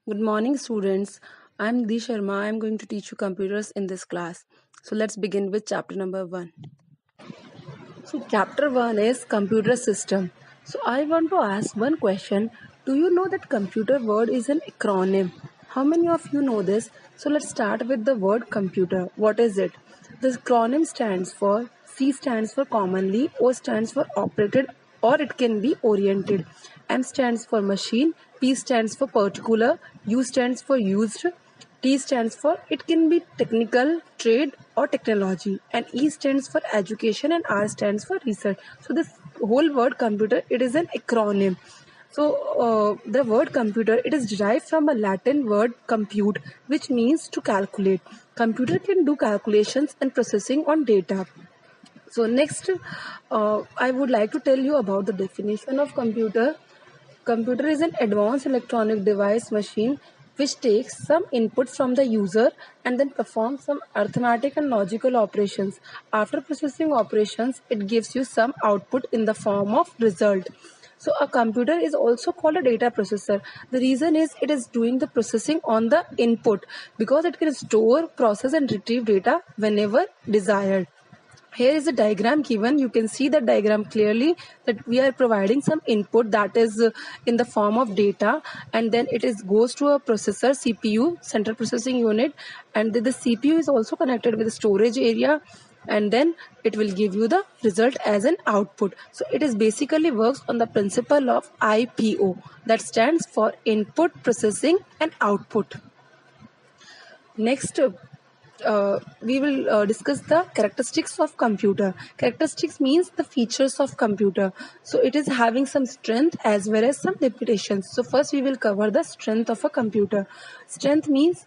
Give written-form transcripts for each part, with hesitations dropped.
Good morning, students. I'm Di Sharma. I'm going to teach you computers in this class. So let's begin with chapter number 1. So chapter 1 is computer system. So I want to ask one question. Do you know that computer word is an acronym? How many of you know this? So let's start with the word computer. What is it? The acronym stands for C stands for commonly, O stands for operated or it can be oriented. M stands for machine, P stands for particular, U stands for used, T stands for it can be technical, trade, or technology, and E stands for education, and R stands for research. So this whole word computer it is an acronym. So the word computer it is derived from a Latin word compute, which means to calculate. Computer can do calculations and processing on data. So next, I would like to tell you about the definition of computer. Computer is an advanced electronic device machine which takes some input from the user and then performs some arithmetic and logical operations. After processing operations, it gives you some output in the form of result. So a computer is also called a data processor. The reason is it is doing the processing on the input because it can store, process and retrieve data whenever desired. Here is a diagram given. You can see the diagram clearly that we are providing some input that is in the form of data, and then it is goes to a processor, CPU, central processing unit, and the CPU is also connected with the storage area, and then it will give you the result as an output. So it is basically works on the principle of IPO, that stands for input, processing and output. Next, we will discuss the characteristics of computer. Characteristics means the features of computer. So it is having some strength as well as some limitations. So first we will cover the strength of a computer. Strength means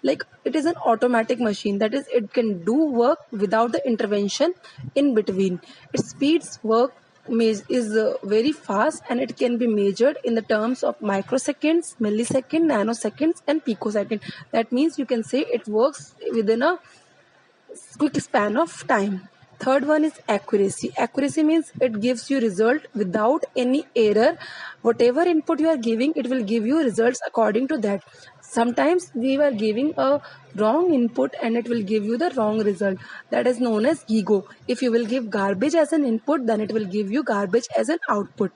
like it is an automatic machine, that is it can do work without the intervention in between. It speeds work is very fast, and it can be measured in the terms of microseconds, milliseconds, nanoseconds and picosecond. That means you can say it works within a quick span of time. Third one is accuracy. Accuracy means it gives you result without any error. Whatever input you are giving, it will give you results according to that. Sometimes we were giving a wrong input and it will give you the wrong result. That is known as GIGO. If you will give garbage as an input, then it will give you garbage as an output.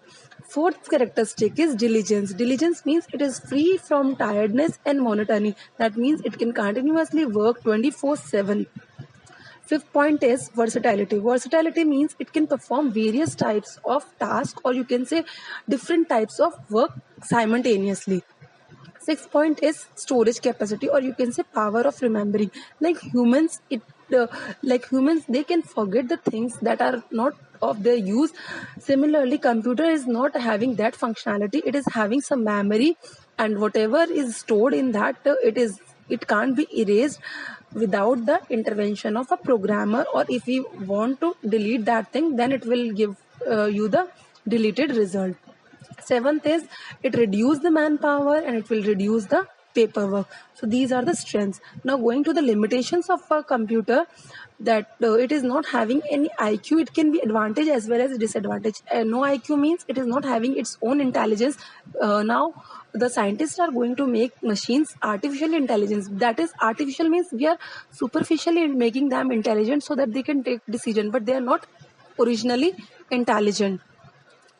Fourth characteristic is diligence. Diligence means it is free from tiredness and monotony. That means it can continuously work 24/7. Fifth point is versatility. Versatility means it can perform various types of tasks, or you can say different types of work simultaneously. Sixth point is storage capacity, or you can say power of remembering. Like humans, they can forget the things that are not of their use. Similarly, computer is not having that functionality. It is having some memory, and whatever is stored in that, it can't be erased without the intervention of a programmer. Or if we want to delete that thing, then it will give you the deleted result. Seventh is it reduce the manpower and it will reduce the paperwork. So these are the strengths. Now going to the limitations of a computer, that it is not having any IQ. It can be advantage as well as disadvantage. No IQ means it is not having its own intelligence. Now the scientists are going to make machines artificial intelligence. That is, artificial means we are superficially making them intelligent so that they can take decision, but they are not originally intelligent,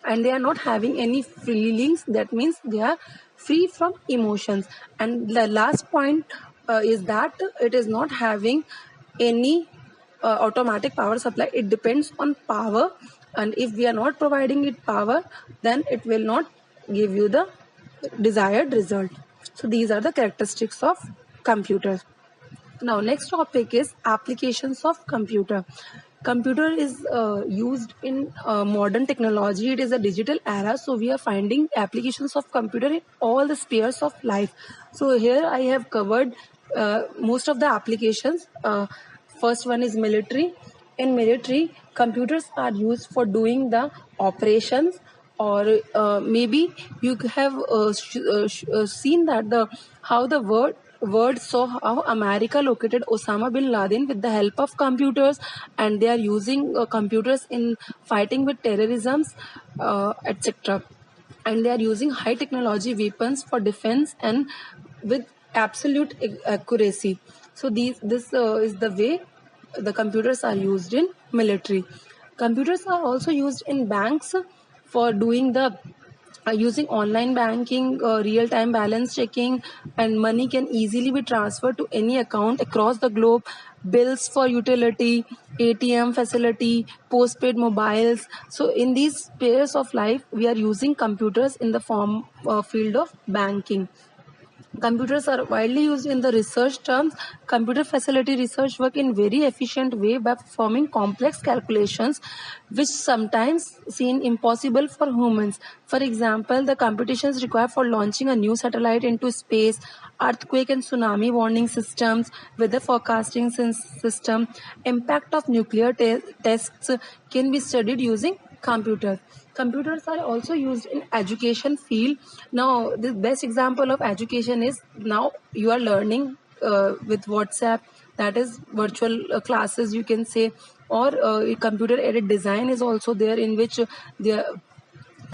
and they are not having any feelings. That means they are free from emotions. And the last point is that it is not having any automatic power supply. It depends on power, and if we are not providing it power, then it will not give you the desired result. So these are the characteristics of computers. Now next topic is applications of computer. Computer is used in modern technology. It is a digital era, so we are finding applications of computer in all the spheres of life. So here I have covered most of the applications. First one is military. In military, computers are used for doing the operations, or maybe you have seen that the how the word saw how America located Osama bin Laden with the help of computers, and they are using computers in fighting with terrorism, etc. and they are using high technology weapons for defense and with absolute accuracy. So this is the way the computers are used in military. Computers are also used in banks for doing the using online banking, real-time balance checking, and money can easily be transferred to any account across the globe. Bills for utility, ATM facility, postpaid mobiles. So in these spheres of life, we are using computers in the form field of banking. Computers are widely used in the research terms. Computer facility research work in very efficient way by performing complex calculations which sometimes seem impossible for humans. For example, the computations required for launching a new satellite into space, earthquake and tsunami warning systems, weather forecasting system, impact of nuclear tests can be studied using computers. Computers are also used in education field. Now the best example of education is now you are learning with WhatsApp, that is virtual classes you can say, or computer aided design is also there, in which the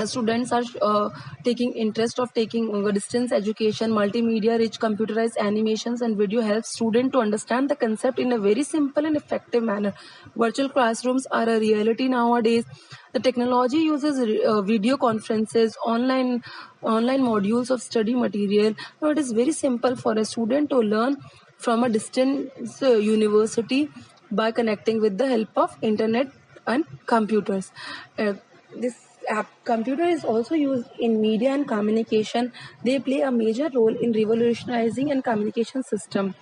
students are taking interest of taking distance education. Multimedia rich computerized animations and video help students to understand the concept in a very simple and effective manner. Virtual classrooms are a reality nowadays. The technology uses video conferences, online modules of study material. Now it is very simple for a student to learn from a distance university by connecting with the help of internet and computers. This computer is also used in media and communication. They play a major role in revolutionizing and communication system.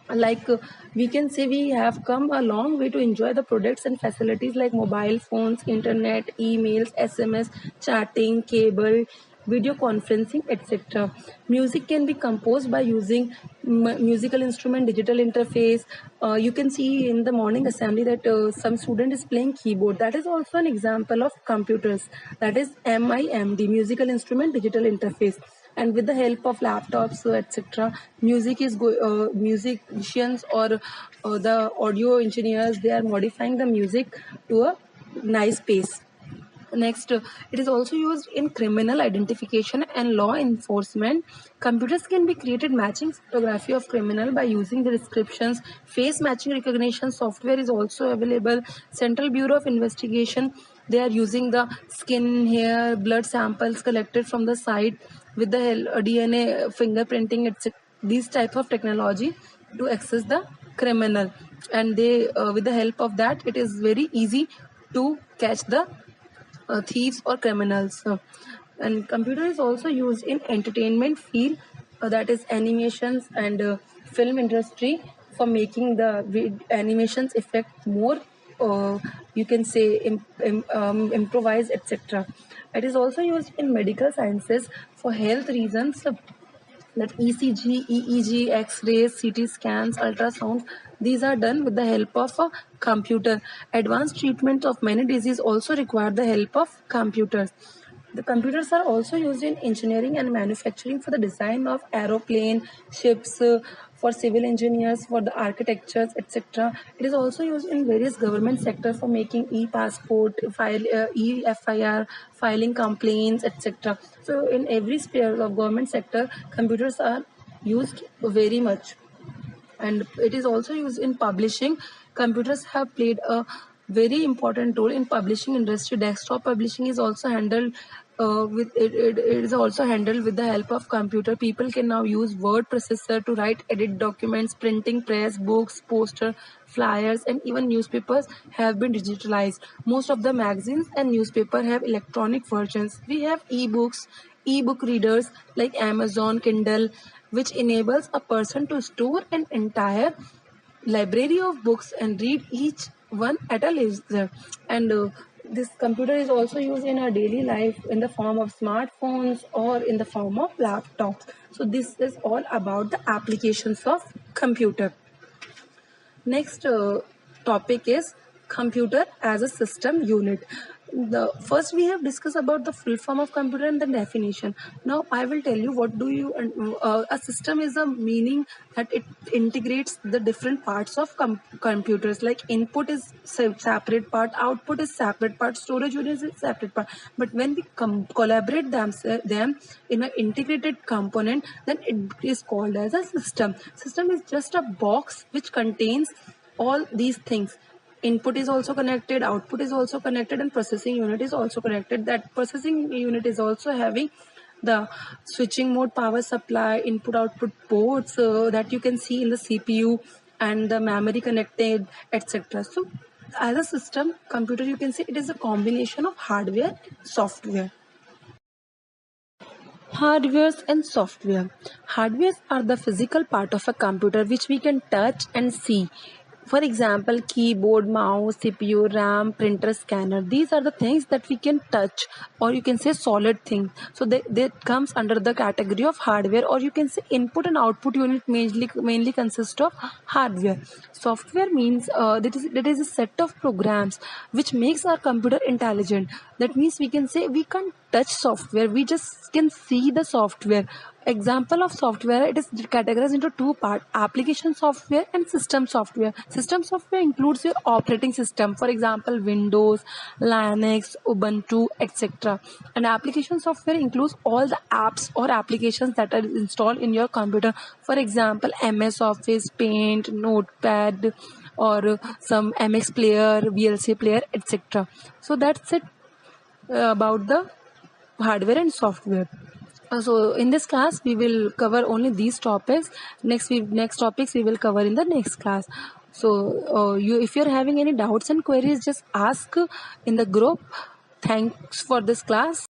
Like we can say we have come a long way to enjoy the products and facilities like mobile phones, internet, emails, SMS, chatting, cable, video conferencing, etc. Music can be composed by using musical instrument, digital interface. You can see in the morning assembly that some student is playing keyboard. That is also an example of computers. That is MIMD, musical instrument, digital interface. And with the help of laptops, etc., musicians or the audio engineers, they are modifying the music to a nice pace. Next, it is also used in criminal identification and law enforcement. Computers can be created matching photography of criminal by using the descriptions. Face matching recognition software is also available. Central Bureau of Investigation, they are using the skin, hair, blood samples collected from the site with the DNA fingerprinting, etc. These type of technology to access the criminal, and they with the help of that, it is very easy to catch the thieves or criminals. And computer is also used in entertainment field, that is animations and film industry, for making the animations effect more you can say improvise, etc. It is also used in medical sciences for health reasons, that ECG, EEG, X-rays, CT scans, ultrasounds, these are done with the help of a computer. Advanced treatment of many diseases also require the help of computers. The computers are also used in engineering and manufacturing for the design of aeroplane, ships, for civil engineers, for the architectures, etc. It is also used in various government sectors for making e-passport, e-FIR, filing complaints, etc. So in every sphere of government sector, computers are used very much. And it is also used in publishing. Computers have played a very important role in publishing industry. Desktop publishing is also handled it is also handled with the help of computer. People can now use word processor to write, edit documents. Printing press, books, poster, flyers, and even newspapers have been digitalized. Most of the magazines and newspaper have electronic versions. We have ebooks, ebook readers like Amazon Kindle, which enables a person to store an entire library of books and read each one at a leisure. And this computer is also used in our daily life in the form of smartphones or in the form of laptops. So this is all about the applications of computer. Next topic is computer as a system unit. the first we have discussed about the full form of computer and the definition. Now I will tell you what do you a system is a meaning that it integrates the different parts of computers, like input is separate part, output is separate part, storage unit is separate part, but when we collaborate them in an integrated component, then it is called as a system. System is just a box which contains all these things. Input is also connected, output is also connected, and processing unit is also connected. That processing unit is also having the switching mode, power supply, input output ports that you can see in the CPU, and the memory connected, etc. So as a system computer, you can say it is a combination of hardware and software. Hardwares and software. Hardwares are the physical part of a computer which we can touch and see. For example, keyboard, mouse, CPU, RAM, printer, scanner. These are the things that we can touch, or you can say solid things. So they comes under the category of hardware, or you can say input and output unit mainly consist of hardware. Software means that is a set of programs which makes our computer intelligent. That means we can say we can't touch software, we just can see the software. Example of software, it is categorized into two parts: application software and system software. System software includes your operating system, for example Windows, Linux, Ubuntu, etc. And application software includes all the apps or applications that are installed in your computer, for example MS Office, Paint, Notepad, or some MX player, VLC player, etc. So that's it about the hardware and software. So in this class we will cover only these topics. Next topics we will cover in the next class. So you, if you're having any doubts and queries, just ask in the group. Thanks for this class.